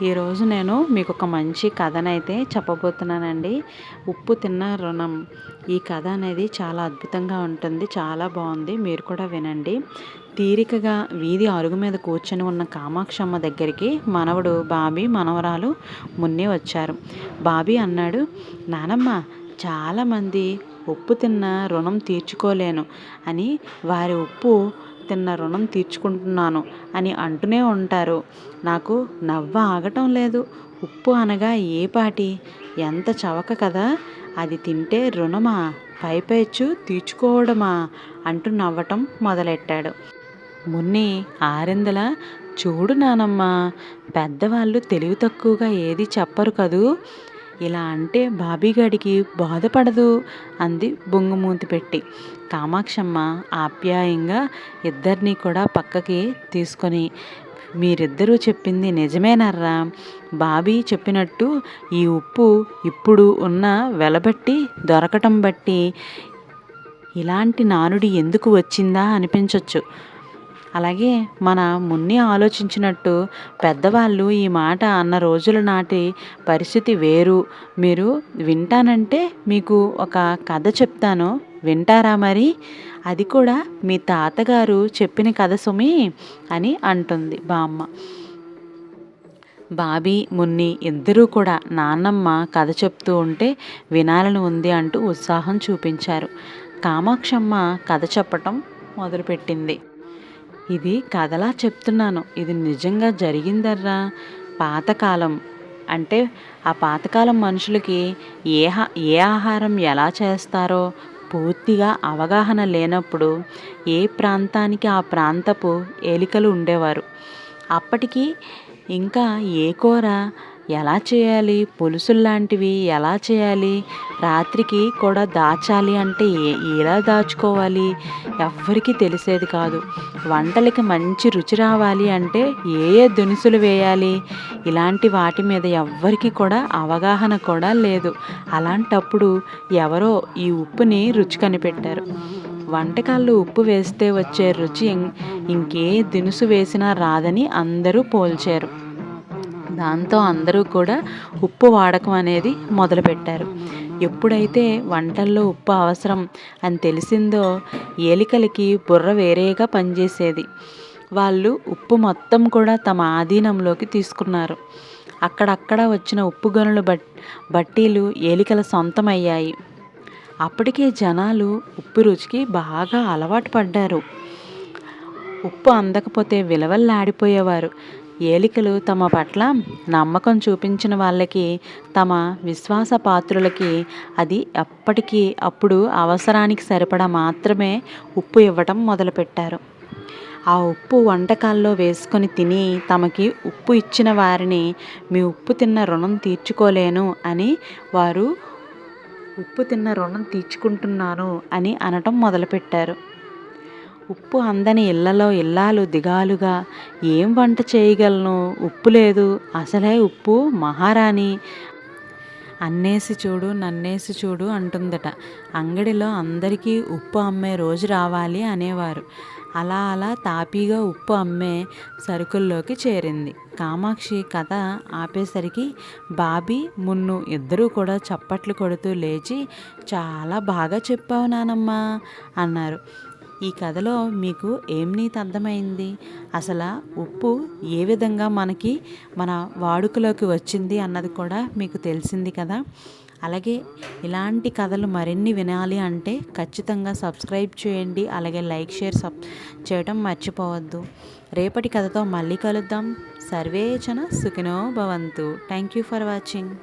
ఈరోజు నేను మీకు ఒక మంచి కథనైతే చెప్పబోతున్నానండి. ఉప్పు తిన్న రుణం. ఈ కథ అనేది చాలా అద్భుతంగా ఉంటుంది. చాలా బాగుంది. మీరు కూడా వినండి. తీరికగా వీధి అరుగు మీద కూర్చొని ఉన్న కామాక్షమ్మ దగ్గరికి మనవడు బాబీ, మనవరాలు మున్ని వచ్చారు. బాబీ అన్నాడు, నానమ్మ, చాలామంది ఉప్పు తిన్న రుణం తీర్చుకోలేను అని వారి ఉప్పు తిన్న రుణం తీర్చుకుంటున్నాను అని అంటూనే ఉంటారు. నాకు నవ్వు ఆగటం లేదు. ఉప్పు అనగా ఏ పాటి, ఎంత చవక కదా, అది తింటే రుణమా, పైపెచ్చు తీర్చుకోవడమా అంటూ నవ్వటం మొదలెట్టాడు. మున్ని ఆరిందల, చూడు నానమ్మ, పెద్దవాళ్ళు తెలివి తక్కువగా ఏది చెప్పరు కదూ, ఇలా అంటే బాబీగాడికి బాధపడదు అంది బొంగుమూతి పెట్టి. కామాక్షమ్మ ఆప్యాయంగా ఇద్దరినీ కూడా పక్కకి తీసుకొని, మీరిద్దరూ చెప్పింది నిజమేనర్రా. బాబీ చెప్పినట్టు ఈ ఉప్పు ఇప్పుడు ఉన్న వెలబట్టి దొరకటం బట్టి ఇలాంటి నానుడి ఎందుకు వచ్చిందా అనిపించవచ్చు. అలాగే మన మున్ని ఆలోచించినట్టు పెద్దవాళ్ళు ఈ మాట అన్న రోజుల నాటి పరిస్థితి వేరు. మీరు వింటానంటే మీకు ఒక కథ చెప్తాను, వింటారా మరి? అది కూడా మీ తాతగారు చెప్పిన కథ సుమి అని అంటుంది బామ్మ. బాబీ, మున్ని ఇద్దరూ కూడా నాన్నమ్మ కథ చెప్తూ ఉంటే వినాలని ఉంది అంటూ ఉత్సాహం చూపించారు. కామాక్షమ్మ కథ చెప్పటం మొదలుపెట్టింది. ఇది కథలా చెప్తున్నాను, ఇది నిజంగా జరిగిందర్రా. పాతకాలం అంటే ఆ పాతకాలం మనుషులకి ఏ ఆహారం ఎలా చేస్తారో పూర్తిగా అవగాహన లేనప్పుడు ఏ ప్రాంతానికి ఆ ప్రాంతపు ఏలికలు ఉండేవారు. అప్పటికి ఇంకా ఏ కూర ఎలా చేయాలి, పులుసుల్లాంటివి ఎలా చేయాలి, రాత్రికి కూడా దాచాలి అంటే ఎలా దాచుకోవాలి ఎవ్వరికీ తెలిసేది కాదు. వంటలకి మంచి రుచి రావాలి అంటే ఏ ఏ దినుసులు వేయాలి, ఇలాంటి వాటి మీద ఎవ్వరికి కూడా అవగాహన కూడా లేదు. అలాంటప్పుడు ఎవరో ఈ ఉప్పుని రుచి కనిపెట్టారు. వంటకాల్లో ఉప్పు వేస్తే వచ్చే రుచి ఇంకే దినుసు వేసినా రాదని అందరూ పోల్చారు. దాంతో అందరూ కూడా ఉప్పు వాడకం అనేది మొదలుపెట్టారు. ఎప్పుడైతే వంటల్లో ఉప్పు అవసరం అని తెలిసిందో ఏలికలకి బుర్ర వేరేగా పనిచేసేది. వాళ్ళు ఉప్పు మొత్తం కూడా తమ ఆధీనంలోకి తీసుకున్నారు. అక్కడక్కడ వచ్చిన ఉప్పు గనుల బట్టీలు ఏలికల సొంతమయ్యాయి. అప్పటికే జనాలు ఉప్పు రుచికి బాగా అలవాటు పడ్డారు. ఉప్పు అందకపోతే విలవల్లాడిపోయేవారు. ఏలికలు తమ పట్ల నమ్మకం చూపించిన వాళ్ళకి, తమ విశ్వాస పాత్రులకి అది అప్పుడు అవసరానికి సరిపడా మాత్రమే ఉప్పు ఇవ్వటం మొదలుపెట్టారు. ఆ ఉప్పు వంటకాల్లో వేసుకొని తిని తమకి ఉప్పు ఇచ్చిన వారిని మీ ఉప్పు తిన్న రుణం తీర్చుకోలేను అని, వారు ఉప్పు తిన్న రుణం తీర్చుకుంటున్నాను అని అనటం మొదలుపెట్టారు. ఉప్పు అందని ఇళ్లలో ఇల్లాలు దిగాలుగా, ఏం వంట చేయగలను, ఉప్పు లేదు, అసలే ఉప్పు మహారాణి, అన్నేసి చూడు నన్నేసి చూడు అంటుందట. అంగడిలో అందరికీ ఉప్పు అమ్మే రోజు రావాలి అనేవారు. అలా అలా తాపీగా ఉప్పు అమ్మే సరుకుల్లోకి చేరింది. కామాక్షి కథ ఆపేసరికి బాబీ, మున్ను ఇద్దరూ కూడా చప్పట్లు కొడుతూ లేచి, చాలా బాగా చెప్పావు నానమ్మ అన్నారు. ఈ కథలో మీకు ఏం నీతి అర్థమైంది? అసలు ఉప్పు ఏ విధంగా మన వాడుకలోకి వచ్చింది అన్నది కూడా మీకు తెలిసింది కదా. అలాగే ఇలాంటి కథలు మరిన్ని వినాలి అంటే ఖచ్చితంగా సబ్స్క్రైబ్ చేయండి. అలాగే లైక్, షేర్ చేయడం మర్చిపోవద్దు. రేపటి కథతో మళ్ళీ కలుద్దాం. సర్వే జన సుఖినో భవంతు. Thank you for watching.